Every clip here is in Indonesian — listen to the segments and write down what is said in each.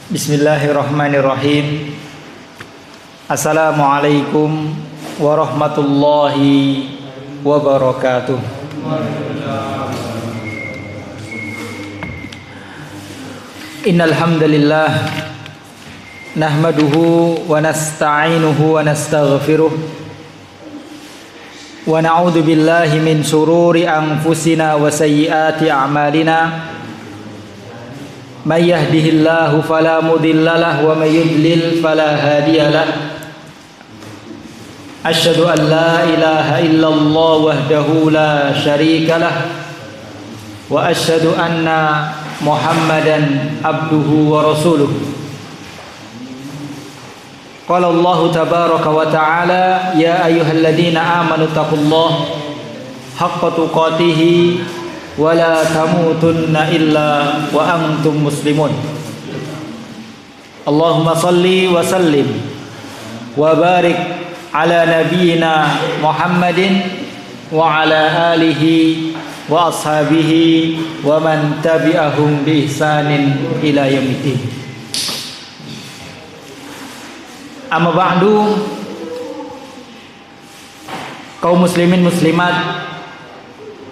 Bismillahirrahmanirrahim. Assalamualaikum warahmatullahi wabarakatuh. Innal hamdalillah nahmaduhu wa nasta'inuhu wa nastaghfiruh wa na'udzu billahi min shururi anfusina wa sayyiati a'malina. May yahdihillahu fala mudhillalah wa may yudlil fala hadiyalah. Asyhadu an la ilaha illallah wahdahu la syarikalah wa asyhadu anna Muhammadan abduhu wa rasuluh. Qala Allah tabaraka wa ta'ala ya ayyuhalladzina amanu taqullaha haqqa tuqatih wa la tamutunna illa wa antum muslimun. Allahumma salli wa sallim wa barik ala nabiyyina Muhammadin wa ala alihi wa ashabihi wa man tabi'ahum bi ihsanin ila yaumiddin. Amma ba'du, kaum muslimin muslimat,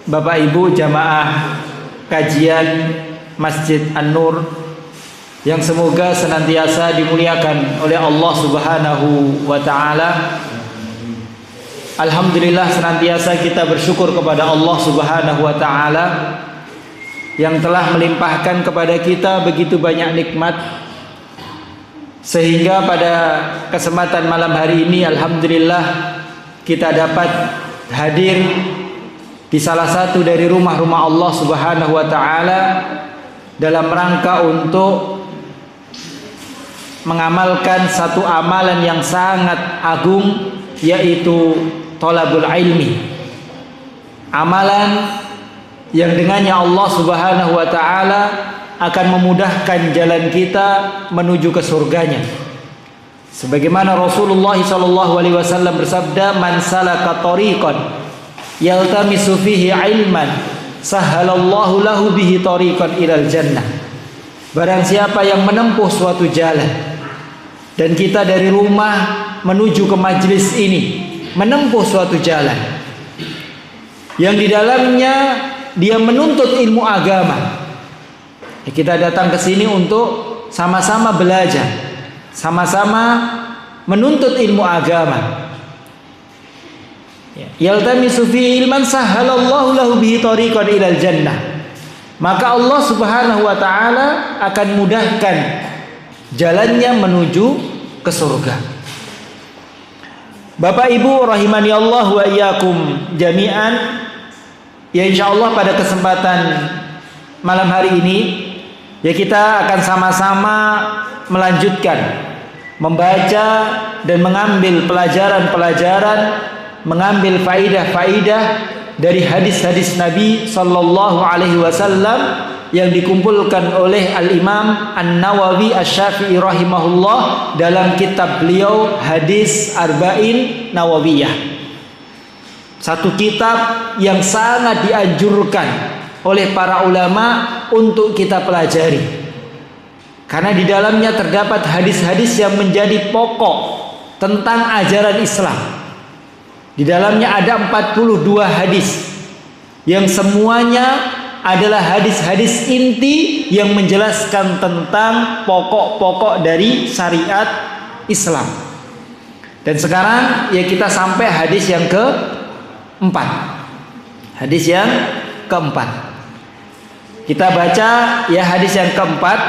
Bapak Ibu jamaah kajian Masjid An-Nur yang semoga senantiasa dimuliakan oleh Allah Subhanahu wa taala. Alhamdulillah, senantiasa kita bersyukur kepada Allah Subhanahu wa taala yang telah melimpahkan kepada kita begitu banyak nikmat, sehingga pada kesempatan malam hari ini alhamdulillah kita dapat hadir di salah satu dari rumah-rumah Allah Subhanahu wa taala dalam rangka untuk mengamalkan satu amalan yang sangat agung, yaitu thalabul ilmi. Amalan yang dengannya Allah Subhanahu wa taala akan memudahkan jalan kita menuju ke surganya. Sebagaimana Rasulullah sallallahu alaihi wasallam bersabda, "Man salaka tariqan yaltamisu fihi ilman sahhalallahu lahu bihi tariqan ilal jannah." Barang siapa yang menempuh suatu jalan, dan kita dari rumah menuju ke majlis ini menempuh suatu jalan yang di dalamnya dia menuntut ilmu agama. Kita datang ke sini untuk sama-sama belajar, sama-sama menuntut ilmu agama. Yaltamisu fi ilman sahhalallahu lahu bihi tariqan ilal jannah. Maka Allah Subhanahu wa taala akan mudahkan jalannya menuju ke surga. Bapak Ibu rahimani Allah wa iyyakum jami'an. Ya insyaallah pada kesempatan malam hari ini ya kita akan sama-sama melanjutkan membaca dan mengambil pelajaran-pelajaran, mengambil faidah-faidah dari hadis-hadis Nabi sallallahu alaihi wasallam yang dikumpulkan oleh Al-Imam An-Nawawi Asy-Syafi'i rahimahullah dalam kitab beliau Hadis Arba'in Nawawiyah. Satu kitab yang sangat dianjurkan oleh para ulama untuk kita pelajari, karena di dalamnya terdapat hadis-hadis yang menjadi pokok tentang ajaran Islam. Di dalamnya ada 42 hadis yang semuanya adalah hadis-hadis inti yang menjelaskan tentang pokok-pokok dari syariat Islam. Dan sekarang ya kita sampai hadis yang keempat. Hadis yang keempat. Kita baca ya hadis yang keempat.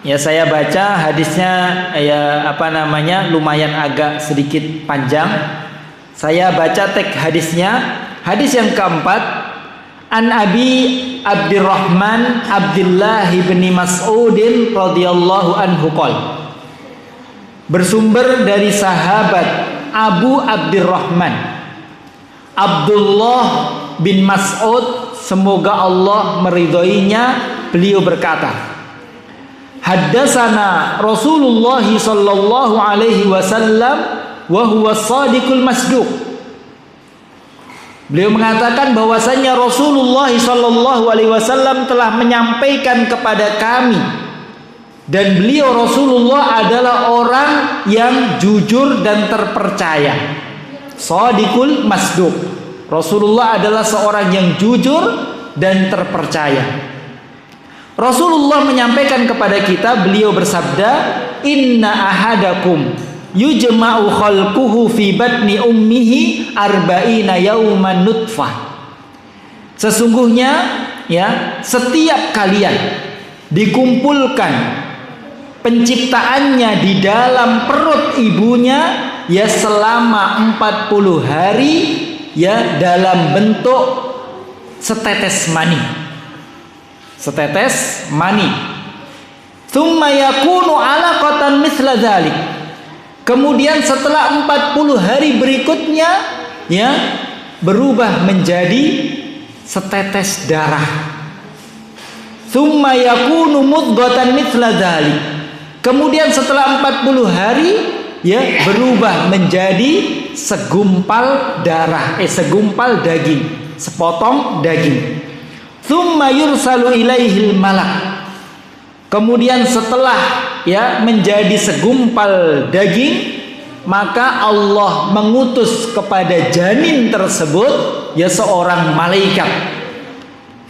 Ya saya baca hadisnya ya lumayan agak sedikit panjang. Saya baca teks hadisnya. Hadis yang keempat, An Abi Abdurrahman Abdullah bin Mas'udin radhiyallahu anhu qala. Bersumber dari sahabat Abu Abdurrahman Abdullah bin Mas'ud, semoga Allah meridhoinya, beliau berkata, Haddatsana Rasulullah sallallahu alaihi wasallam wa huwa shadiqul masduq. Beliau mengatakan bahwasannya Rasulullah sallallahu alaihi wasallam telah menyampaikan kepada kami Dan beliau Rasulullah adalah orang yang jujur dan terpercaya. Shadiqul masduq. Rasulullah adalah seorang yang jujur dan terpercaya. Rasulullah menyampaikan kepada kita, beliau bersabda, "Inna ahadakum yujma'u khalquhu fi batni ummihi arba'ina yawman nutfah." Sesungguhnya ya, setiap kalian dikumpulkan penciptaannya di dalam perut ibunya ya selama 40 hari ya dalam bentuk setetes mani. Setetes mani. Tsumma yakunu 'alaqatan mithla dzalik. Kemudian setelah 40 hari berikutnya ya berubah menjadi setetes darah. Tsumma yakunu mudghatan mithla dzalik. Kemudian setelah 40 hari ya berubah menjadi segumpal darah, segumpal daging, sepotong daging. Tsumma yursalu ilaihil malak. Kemudian setelah ya menjadi segumpal daging, maka Allah mengutus kepada janin tersebut ya seorang malaikat.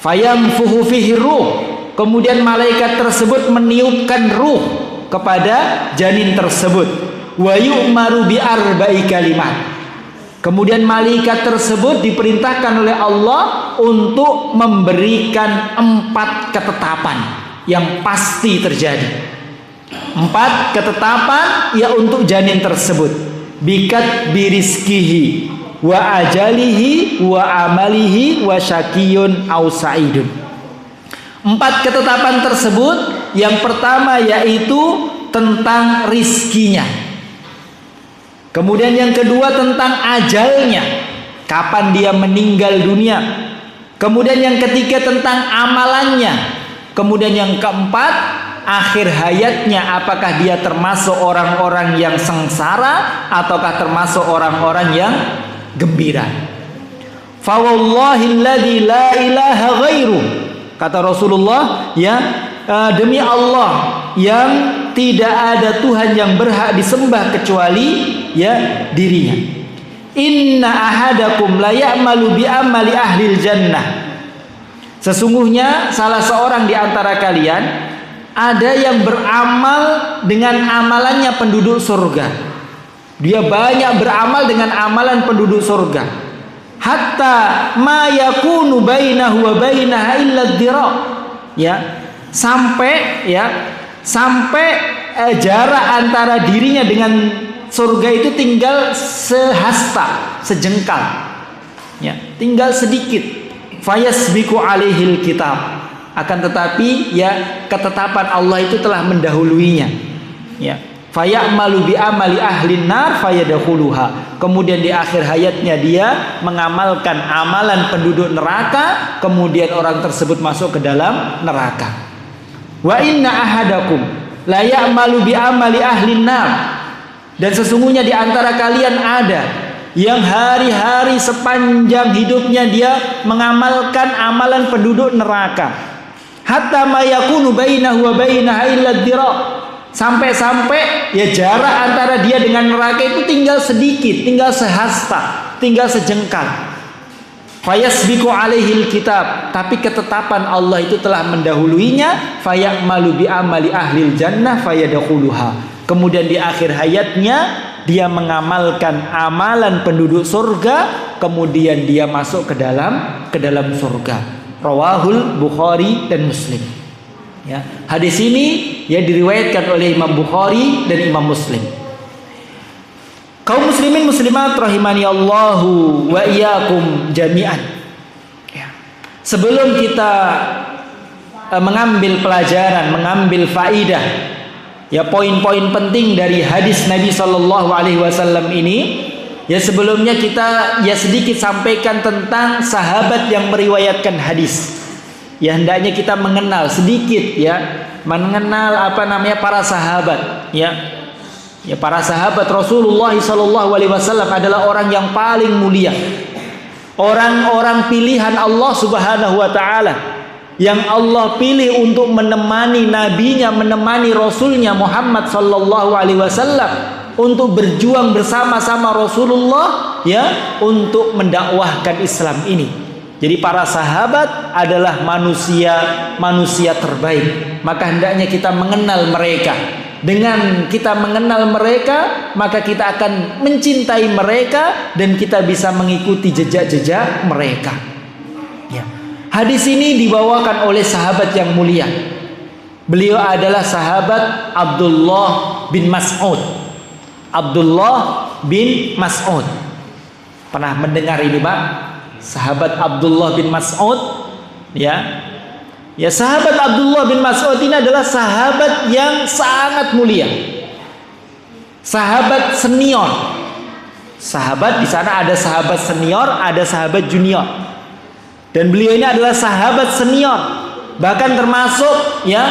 Fayanfuhu fihi ruh. Kemudian malaikat tersebut meniupkan ruh kepada janin tersebut. Wa yu'maru bi arba'i kalimat. Kemudian malaikat tersebut diperintahkan oleh Allah untuk memberikan 4 ketetapan yang pasti terjadi. 4 ketetapan ya untuk janin tersebut. Bikat birizkihi wa ajalihi wa amalihi wa syakiyun au sa'idun. 4 ketetapan tersebut, yang pertama yaitu tentang rizkinya. Kemudian yang kedua tentang ajalnya, kapan dia meninggal dunia. Kemudian yang ketiga tentang amalannya. Kemudian yang keempat, akhir hayatnya, apakah dia termasuk orang-orang yang sengsara ataukah termasuk orang-orang yang gembira. Fa wallahi alladzi la ilaha ghairu. Kata Rasulullah, ya demi Allah yang tidak ada Tuhan yang berhak disembah kecuali ya dirinya. Inna ahadakum la ya'malu bi amali ahlil jannah. Sesungguhnya salah seorang di antara kalian ada yang beramal dengan amalannya penduduk surga. Dia banyak beramal dengan amalan penduduk surga. Hatta ma yakunu bainahu wa bainaha illa dhira. Ya, sampai jarak antara dirinya dengan surga itu tinggal sehasta, sejengkal. Ya, tinggal sedikit. Fayasbiqu alaihil kitab. Akan tetapi ya ketetapan Allah itu telah mendahuluinya. Ya. Fayamalu bi amali ahlin nar fayadkhuluha. Kemudian di akhir hayatnya dia mengamalkan amalan penduduk neraka, kemudian orang tersebut masuk ke dalam neraka. Wa inna ahadakum la ya'malu bi amali ahlin nar. Dan sesungguhnya di antara kalian ada yang hari-hari sepanjang hidupnya dia mengamalkan amalan penduduk neraka. Hatta ma yakunu bainahu wa bainaha illa dhira. Sampai-sampai ya jarak antara dia dengan neraka itu tinggal sedikit, tinggal sehasta, tinggal sejengkal. Fayasbiqu alaihil kitab. Tapi ketetapan Allah itu telah mendahuluinya. Fayamalu bi amali ahlil jannah fayadkhuluha. Kemudian di akhir hayatnya dia mengamalkan amalan penduduk surga, kemudian dia masuk ke dalam surga. Rawahul Bukhari dan Muslim. Ya, hadis ini ya diriwayatkan oleh Imam Bukhari dan Imam Muslim. Kaum muslimin muslimat rahimani Allahu wa iyyakum jami'an. Ya. Sebelum kita mengambil pelajaran, mengambil faidah, ya poin-poin penting dari hadis Nabi Shallallahu Alaihi Wasallam ini, ya sebelumnya kita ya sedikit sampaikan tentang sahabat yang meriwayatkan hadis. Ya hendaknya kita mengenal sedikit ya, mengenal para sahabat ya. Ya para sahabat Rasulullah Shallallahu Alaihi Wasallam adalah orang yang paling mulia, orang-orang pilihan Allah Subhanahu Wa Taala yang Allah pilih untuk menemani nabinya, menemani rasulnya Muhammad sallallahu alaihi wasallam untuk berjuang bersama-sama Rasulullah ya untuk mendakwahkan Islam ini. Jadi para sahabat adalah manusia terbaik. Maka hendaknya kita mengenal mereka. Dengan kita mengenal mereka, maka kita akan mencintai mereka dan kita bisa mengikuti jejak-jejak mereka. Ya. Hadis ini dibawakan oleh sahabat yang mulia. Beliau adalah sahabat Abdullah bin Mas'ud. Abdullah bin Mas'ud. Pernah mendengar ini, Pak? Sahabat Abdullah bin Mas'ud, ya. Ya, sahabat Abdullah bin Mas'ud ini adalah sahabat yang sangat mulia. Sahabat senior. Sahabat di sana ada sahabat senior, ada sahabat junior. Dan beliau ini adalah sahabat senior. Bahkan termasuk ya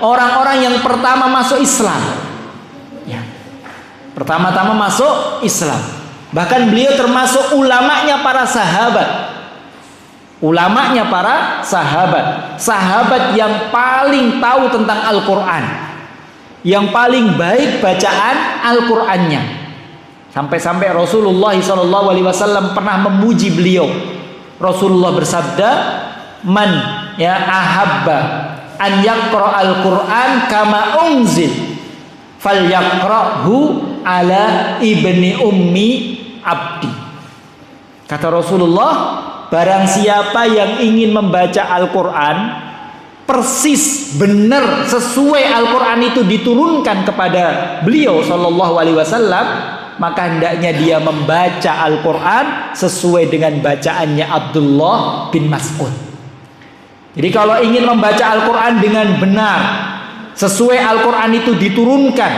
orang-orang yang pertama masuk Islam. Ya. Pertama-tama masuk Islam. Bahkan beliau termasuk ulamanya para sahabat. Ulamanya para sahabat. Sahabat yang paling tahu tentang Al-Quran, yang paling baik bacaan Al-Qurannya. Sampai-sampai Rasulullah SAW pernah memuji beliau. Rasulullah bersabda, "Man ya ahabba an yaqra al-Quran kama unzil falyaqrahu ala ibni ummi abdi." Kata Rasulullah, barang siapa yang ingin membaca Al-Quran persis benar sesuai Al-Quran itu diturunkan kepada beliau sallallahu alaihi wasallam, maka hendaknya dia membaca Al-Quran sesuai dengan bacaannya Abdullah bin Mas'ud. Jadi kalau ingin membaca Al-Quran dengan benar sesuai Al-Quran itu diturunkan,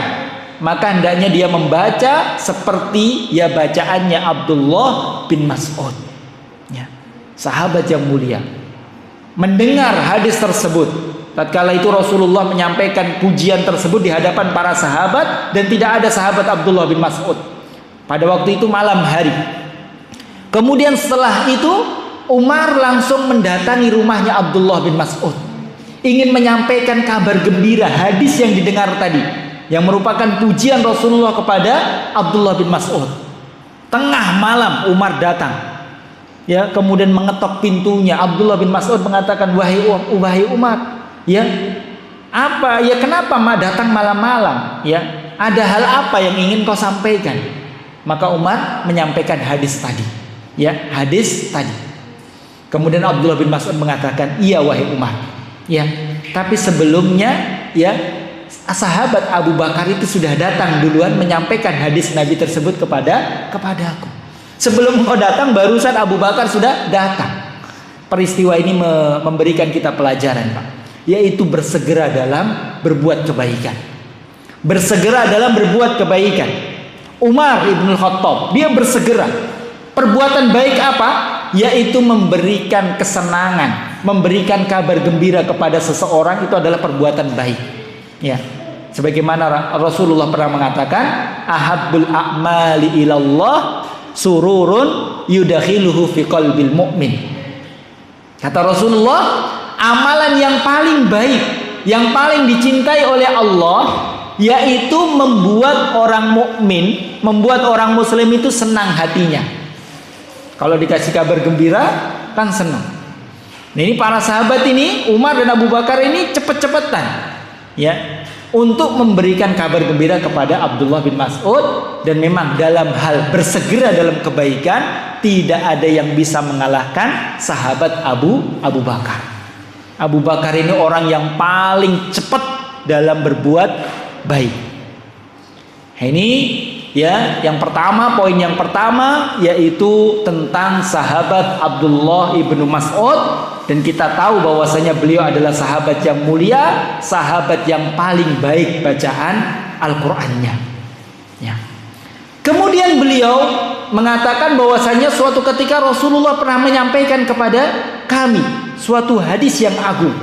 maka hendaknya dia membaca seperti ya bacaannya Abdullah bin Mas'ud, ya, sahabat yang mulia. Mendengar hadis tersebut, tatkala itu Rasulullah menyampaikan pujian tersebut di hadapan para sahabat, dan tidak ada sahabat Abdullah bin Mas'ud pada waktu itu malam hari. Kemudian setelah itu Umar langsung mendatangi rumahnya Abdullah bin Mas'ud, ingin menyampaikan kabar gembira hadis yang didengar tadi, yang merupakan pujian Rasulullah kepada Abdullah bin Mas'ud. Tengah malam Umar datang, ya, kemudian mengetok pintunya. Abdullah bin Mas'ud mengatakan, wahai Umar, ya, apa, ya, kenapa datang malam-malam, ya, ada hal apa yang ingin kau sampaikan? Maka Umar menyampaikan hadis tadi, ya, hadis tadi. Kemudian Abdullah bin Mas'ud mengatakan, iya wahai Umar, ya, tapi sebelumnya, ya, sahabat Abu Bakar itu sudah datang duluan menyampaikan hadis Nabi tersebut kepada aku. Sebelum kau datang, barusan Abu Bakar sudah datang. Peristiwa ini memberikan kita pelajaran, Pak, yaitu bersegera dalam berbuat kebaikan. Bersegera dalam berbuat kebaikan. Umar ibn Khattab, dia bersegera. Perbuatan baik apa? Yaitu memberikan kesenangan, memberikan kabar gembira kepada seseorang, itu adalah perbuatan baik. Ya, sebagaimana Rasulullah pernah mengatakan, ahabbul a'mali ilallah sururun yudakhiluhu fi qalbil mu'min. Kata Rasulullah, amalan yang paling baik, yang paling dicintai oleh Allah, yaitu membuat orang mukmin, membuat orang muslim itu senang hatinya. Kalau dikasih kabar gembira kan senang. Nah, ini para sahabat ini, Umar dan Abu Bakar ini cepet-cepetan, ya, untuk memberikan kabar gembira kepada Abdullah bin Mas'ud. Dan memang dalam hal bersegera dalam kebaikan, tidak ada yang bisa mengalahkan sahabat Abu Bakar. Abu Bakar ini orang yang paling cepat dalam berbuat baik. Ini, ya, yang pertama, poin yang pertama yaitu tentang sahabat Abdullah ibnu Mas'ud. Dan kita tahu bahwasanya beliau adalah sahabat yang mulia, sahabat yang paling baik bacaan Al-Qur'annya, ya. Kemudian beliau mengatakan bahwasanya suatu ketika Rasulullah pernah menyampaikan kepada kami suatu hadis yang agung,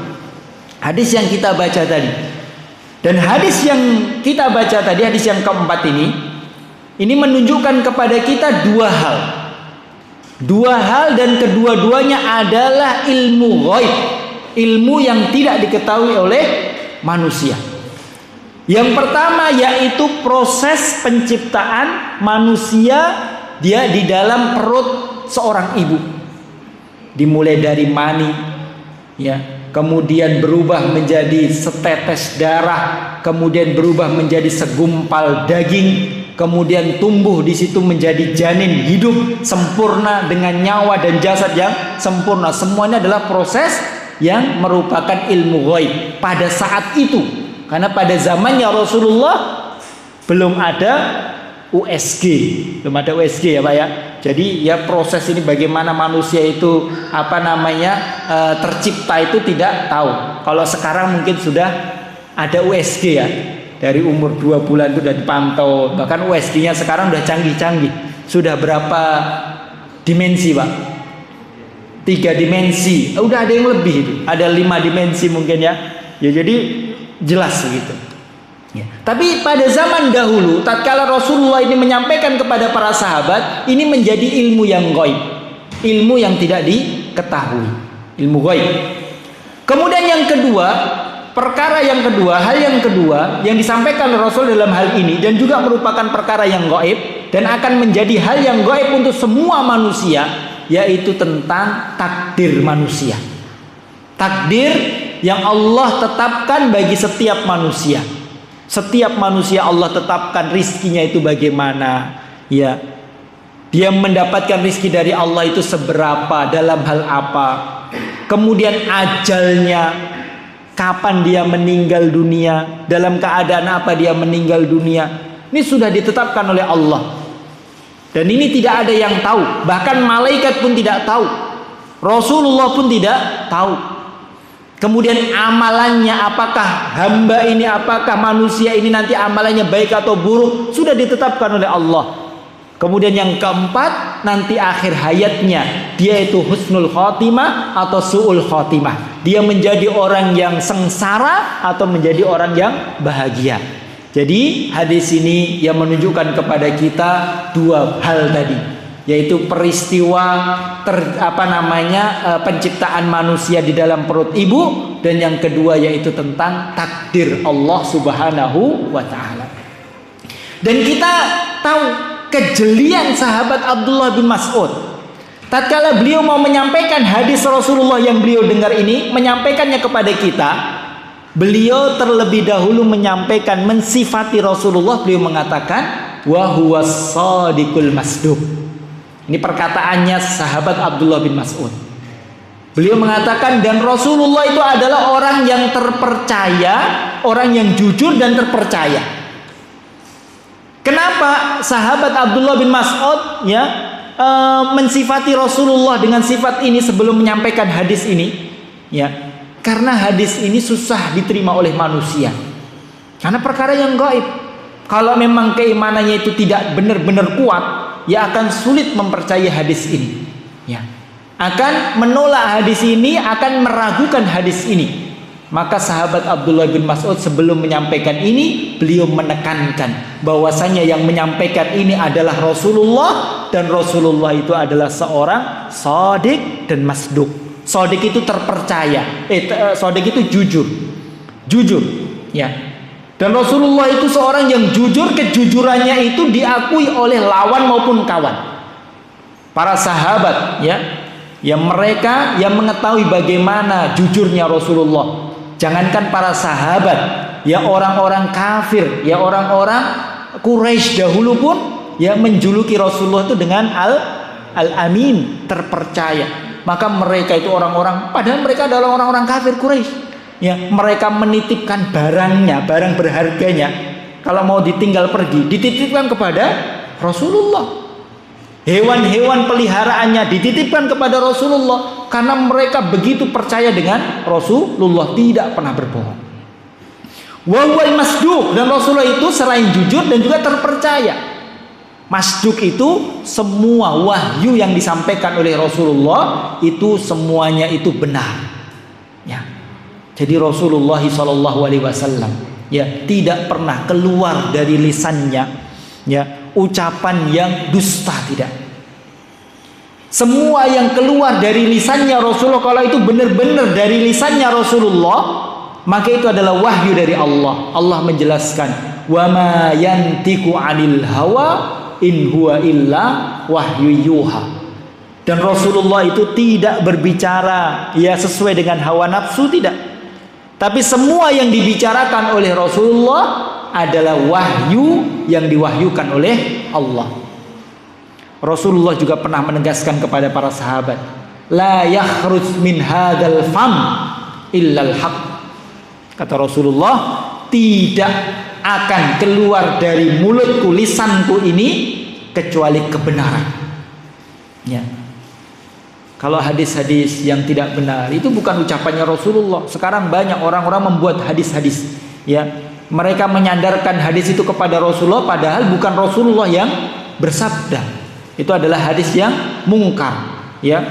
hadis yang kita baca tadi. Dan hadis yang kita baca tadi, hadis yang keempat ini menunjukkan kepada kita dua hal. Dua hal, dan kedua-duanya adalah ilmu ghaib. ilmu yang tidak diketahui oleh manusia. Yang pertama yaitu proses penciptaan manusia dia di dalam perut seorang ibu. Dimulai dari mani, ya, kemudian berubah menjadi setetes darah, kemudian berubah menjadi segumpal daging, kemudian tumbuh di situ menjadi janin hidup sempurna dengan nyawa dan jasad yang sempurna. Semuanya adalah proses yang merupakan ilmu ghaib pada saat itu. Karena pada zamannya Rasulullah belum ada USG, ya Pak ya. Jadi ya proses ini bagaimana manusia itu tercipta itu tidak tahu. Kalau sekarang mungkin sudah ada USG ya. Dari umur 2 bulan itu sudah dipantau. Bahkan USG-nya sekarang sudah canggih-canggih. Sudah berapa dimensi Pak? 3 dimensi. Udah ada yang lebih itu. Ada 5 dimensi mungkin ya. Ya jadi jelas gitu. Ya. Tapi pada zaman dahulu, tatkala Rasulullah ini menyampaikan kepada para sahabat, ini menjadi ilmu yang gaib, ilmu yang tidak diketahui, ilmu gaib. Kemudian yang kedua, hal yang kedua yang disampaikan Rasul dalam hal ini dan juga merupakan perkara yang gaib dan akan menjadi hal yang gaib untuk semua manusia, yaitu tentang takdir manusia. Takdir yang Allah tetapkan bagi setiap manusia. Setiap manusia Allah tetapkan rizkinya itu bagaimana, ya. Dia mendapatkan rizki dari Allah itu seberapa, dalam hal apa. Kemudian ajalnya, kapan dia meninggal dunia, dalam keadaan apa dia meninggal dunia. Ini sudah ditetapkan oleh Allah. Dan ini tidak ada yang tahu, bahkan malaikat pun tidak tahu. Rasulullah pun tidak tahu. Kemudian amalannya, apakah hamba ini, apakah manusia ini nanti amalannya baik atau buruk, sudah ditetapkan oleh Allah. Kemudian yang keempat, nanti akhir hayatnya dia itu husnul khotimah atau su'ul khotimah. Dia menjadi orang yang sengsara atau menjadi orang yang bahagia. Jadi hadis ini yang menunjukkan kepada kita dua hal tadi, yaitu peristiwa penciptaan manusia di dalam perut ibu, dan yang kedua yaitu tentang takdir Allah Subhanahu wa taala. Dan kita tahu kejelian sahabat Abdullah bin Mas'ud tatkala beliau mau menyampaikan hadis Rasulullah yang beliau dengar ini, menyampaikannya kepada kita. Beliau terlebih dahulu menyampaikan, mensifati Rasulullah, beliau mengatakan wa huwas shadiqul masduq. Ini perkataannya sahabat Abdullah bin Mas'ud. Beliau mengatakan, dan Rasulullah itu adalah orang yang terpercaya, orang yang jujur dan terpercaya. Kenapa sahabat Abdullah bin Mas'ud mensifati Rasulullah dengan sifat ini sebelum menyampaikan hadis ini? Ya, karena hadis ini susah diterima oleh manusia. Karena perkara yang gaib. Kalau memang keimanannya itu tidak benar-benar kuat, ya akan sulit mempercayai hadis ini, ya, akan menolak hadis ini, akan meragukan hadis ini. Maka sahabat Abdullah bin Mas'ud sebelum menyampaikan ini, beliau menekankan bahwasanya yang menyampaikan ini adalah Rasulullah, dan Rasulullah itu adalah seorang shadiq dan masduq. Shadiq itu terpercaya, shadiq itu jujur, ya. Dan Rasulullah itu seorang yang jujur, kejujurannya itu diakui oleh lawan maupun kawan. Para sahabat, ya, yang mereka yang mengetahui bagaimana jujurnya Rasulullah. Jangankan para sahabat, ya orang-orang kafir, ya orang-orang Quraisy dahulu pun ya menjuluki Rasulullah itu dengan al-amin, terpercaya. Maka mereka itu orang-orang, padahal mereka adalah orang-orang kafir Quraisy. Ya, mereka menitipkan barangnya, barang berharganya, kalau mau ditinggal pergi, dititipkan kepada Rasulullah. Hewan-hewan peliharaannya dititipkan kepada Rasulullah, karena mereka begitu percaya dengan Rasulullah, tidak pernah berbohong. Wa huwal masduq, dan Rasulullah itu selain jujur dan juga terpercaya. Masduq itu semua wahyu yang disampaikan oleh Rasulullah itu semuanya itu benar. Ya. Jadi Rasulullah SAW ya tidak pernah keluar dari lisannya ya ucapan yang dusta, tidak. Semua yang keluar dari lisannya Rasulullah, kalau itu benar-benar dari lisannya Rasulullah, maka itu adalah wahyu dari Allah. Allah menjelaskan, wa ma yantiqu 'anil hawa in huwa illa wahyu yuha. Dan Rasulullah itu tidak berbicara ya sesuai dengan hawa nafsu, tidak. Tapi semua yang dibicarakan oleh Rasulullah adalah wahyu yang diwahyukan oleh Allah. Rasulullah juga pernah menegaskan kepada para sahabat, la yakhruj min hadzal fam illal haq. Kata Rasulullah, tidak akan keluar dari mulutku, lisanku ini, kecuali kebenaran. Ya. Kalau hadis-hadis yang tidak benar itu bukan ucapannya Rasulullah. Sekarang banyak orang-orang membuat hadis-hadis, ya. Mereka menyandarkan hadis itu kepada Rasulullah, padahal bukan Rasulullah yang bersabda. Itu adalah hadis yang mungkar, ya.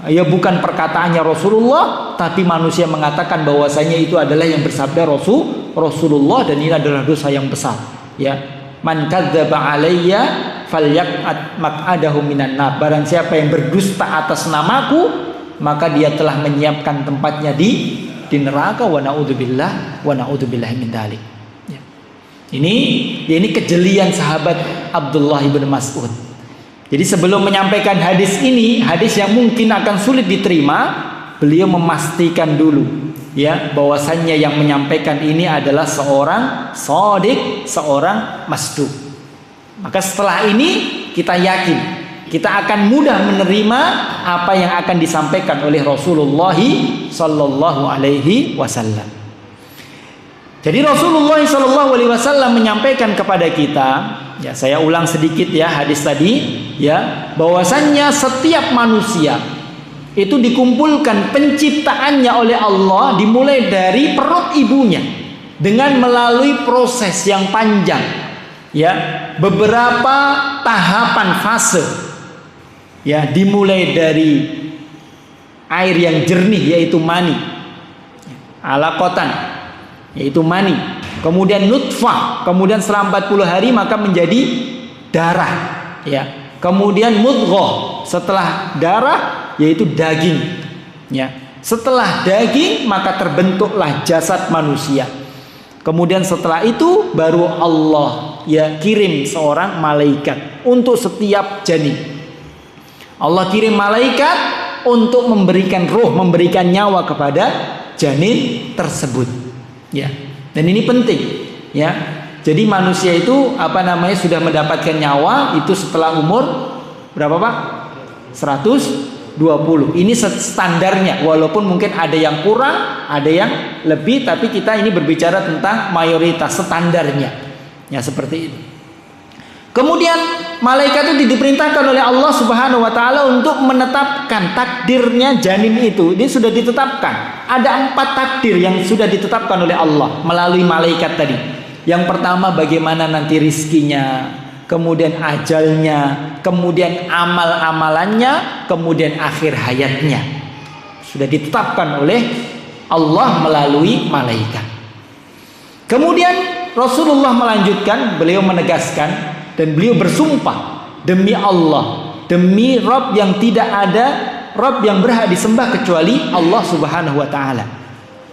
Ya bukan perkataannya Rasulullah, tapi manusia mengatakan bahwasanya itu adalah yang bersabda Rasulullah, dan ini adalah dosa yang besar, ya. Man kadzdzaba alayya falyaq'ad maq'adahu minan nar. Barang siapa yang berdusta atas namaku, maka dia telah menyiapkan tempatnya di neraka, wa naudzubillah min dzalik. Ya. Ini kejelian sahabat Abdullah bin Mas'ud. Jadi sebelum menyampaikan hadis ini, hadis yang mungkin akan sulit diterima, beliau memastikan dulu, ya, bahwasannya yang menyampaikan ini adalah seorang shadiq, seorang masduq. Maka setelah ini kita yakin, kita akan mudah menerima apa yang akan disampaikan oleh Rasulullah sallallahu alaihi wasallam. Jadi Rasulullah sallallahu alaihi wasallam menyampaikan kepada kita, ya, saya ulang sedikit ya hadis tadi, ya, bahwasannya setiap manusia itu dikumpulkan penciptaannya oleh Allah dimulai dari perut ibunya dengan melalui proses yang panjang, ya, beberapa tahapan fase, ya, dimulai dari air yang jernih yaitu mani, alaqatan yaitu mani, kemudian nutfah, kemudian setelah 40 hari maka menjadi darah, ya, kemudian mudghah, setelah darah yaitu daging, ya, setelah daging maka terbentuklah jasad manusia. Kemudian setelah itu baru Allah, ya, kirim seorang malaikat untuk setiap janin. Allah kirim malaikat untuk memberikan ruh, memberikan nyawa kepada janin tersebut. Ya, dan ini penting, ya. Jadi manusia itu sudah mendapatkan nyawa itu setelah umur berapa, Pak? 120. Ini standarnya, walaupun mungkin ada yang kurang, ada yang lebih, tapi kita ini berbicara tentang mayoritas standarnya. Ya, seperti itu. Kemudian malaikat itu diperintahkan oleh Allah Subhanahu wa taala untuk menetapkan takdirnya janin itu. Dia sudah ditetapkan. Ada 4 takdir yang sudah ditetapkan oleh Allah melalui malaikat tadi. Yang pertama bagaimana nanti rizkinya, kemudian ajalnya, kemudian amal-amalannya, kemudian akhir hayatnya. Sudah ditetapkan oleh Allah melalui malaikat. Kemudian Rasulullah melanjutkan, beliau menegaskan dan beliau bersumpah demi Allah, demi Rabb yang tidak ada Rabb yang berhak disembah kecuali Allah Subhanahu wa taala.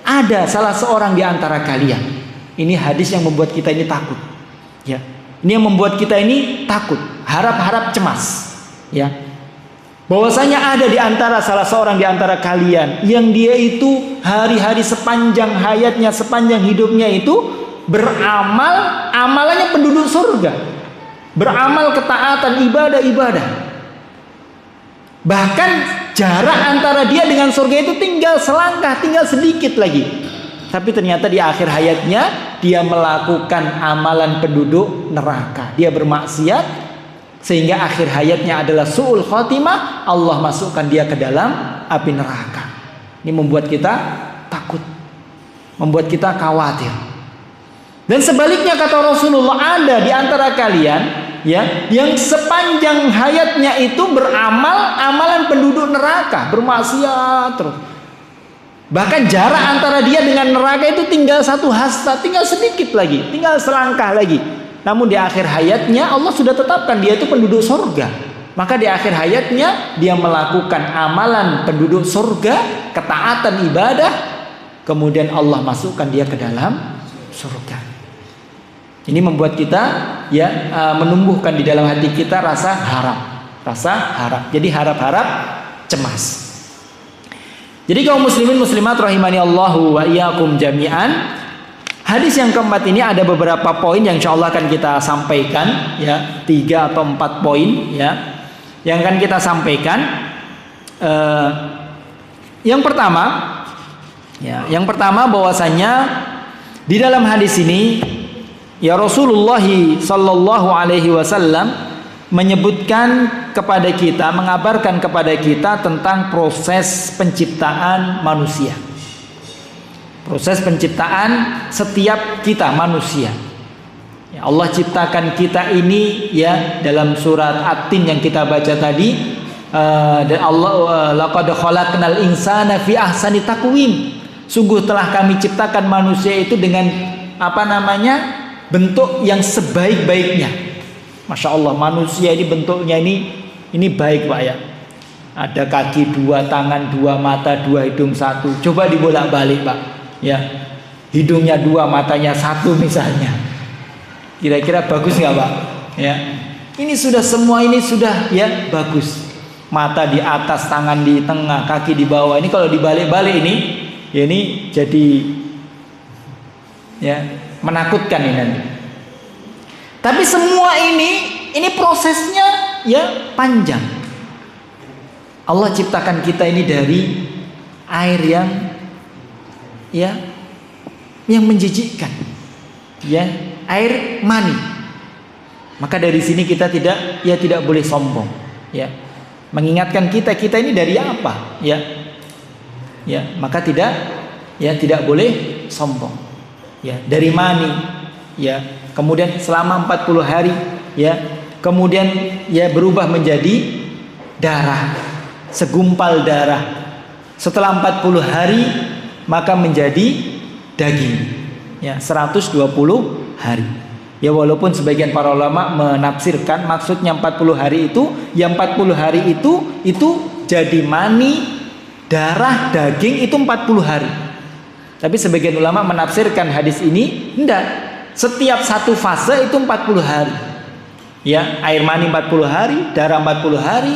Ada salah seorang di antara kalian. Ini hadis yang membuat kita ini takut. Ya. Ini yang membuat kita ini takut, harap-harap cemas. Ya. Bahwasanya ada di antara salah seorang di antara kalian yang dia itu hari-hari sepanjang hayatnya, sepanjang hidupnya itu beramal, amalannya penduduk surga. Beramal ketaatan, ibadah-ibadah. Bahkan jarak antara dia dengan surga itu tinggal selangkah, tinggal sedikit lagi. Tapi ternyata di akhir hayatnya dia melakukan amalan penduduk neraka. Dia bermaksiat sehingga akhir hayatnya adalah su'ul khotimah. Allah masukkan dia ke dalam api neraka. Ini membuat kita takut, membuat kita khawatir. Dan sebaliknya kata Rasulullah, ada di antara kalian, ya, yang sepanjang hayatnya itu beramal amalan penduduk neraka, bermaksiat terus. Bahkan jarak antara dia dengan neraka itu tinggal 1 hasta, tinggal sedikit lagi, tinggal selangkah lagi. Namun di akhir hayatnya Allah sudah tetapkan dia itu penduduk surga. maka di akhir hayatnya dia melakukan amalan penduduk surga, ketaatan ibadah, kemudian Allah masukkan dia ke dalam surga. Ini membuat kita menumbuhkan di dalam hati kita rasa harap. Jadi harap-harap cemas. Jadi kaum muslimin muslimat rahimani Allahu wa iyyakum jami'an. Hadis yang keempat ini ada beberapa poin yang insyaallah akan kita sampaikan, 3 atau 4 poin yang akan kita sampaikan. Yang pertama bahwasanya di dalam hadis ini Rasulullah sallallahu alaihi wasallam menyebutkan kepada kita, mengabarkan kepada kita tentang proses penciptaan manusia. Proses penciptaan setiap kita manusia. Allah ciptakan kita ini dalam surat At-Tin yang kita baca tadi, dan Allah laqad khalaqnal insana fi ahsani taqwim. Sungguh telah kami ciptakan manusia itu dengan bentuk yang sebaik-baiknya. Masya Allah, manusia ini bentuknya ini baik Pak ya. Ada kaki 2, tangan 2, mata 2, hidung 1. Coba dibolak-balik Pak. Hidungnya 2, matanya 1 misalnya. Kira-kira bagus nggak Pak? Ini sudah semua ini sudah bagus. Mata di atas, tangan di tengah, kaki di bawah. Ini kalau dibalik-balik ini jadi menakutkan ini nanti. Tapi semua ini prosesnya panjang. Allah ciptakan kita ini dari air yang menjijikkan, air mani. Maka dari sini kita tidak boleh sombong, mengingatkan kita ini dari apa, maka tidak boleh sombong, dari mani, kemudian selama 40 hari, kemudian berubah menjadi darah, segumpal darah. Setelah 40 hari maka menjadi daging, 120 hari. Walaupun sebagian para ulama menafsirkan maksudnya 40 hari itu, 40 hari itu jadi mani, darah, daging itu 40 hari. Tapi sebagian ulama menafsirkan hadis ini enggak, setiap satu fase itu 40 hari. Air mani 40 hari, darah 40 hari,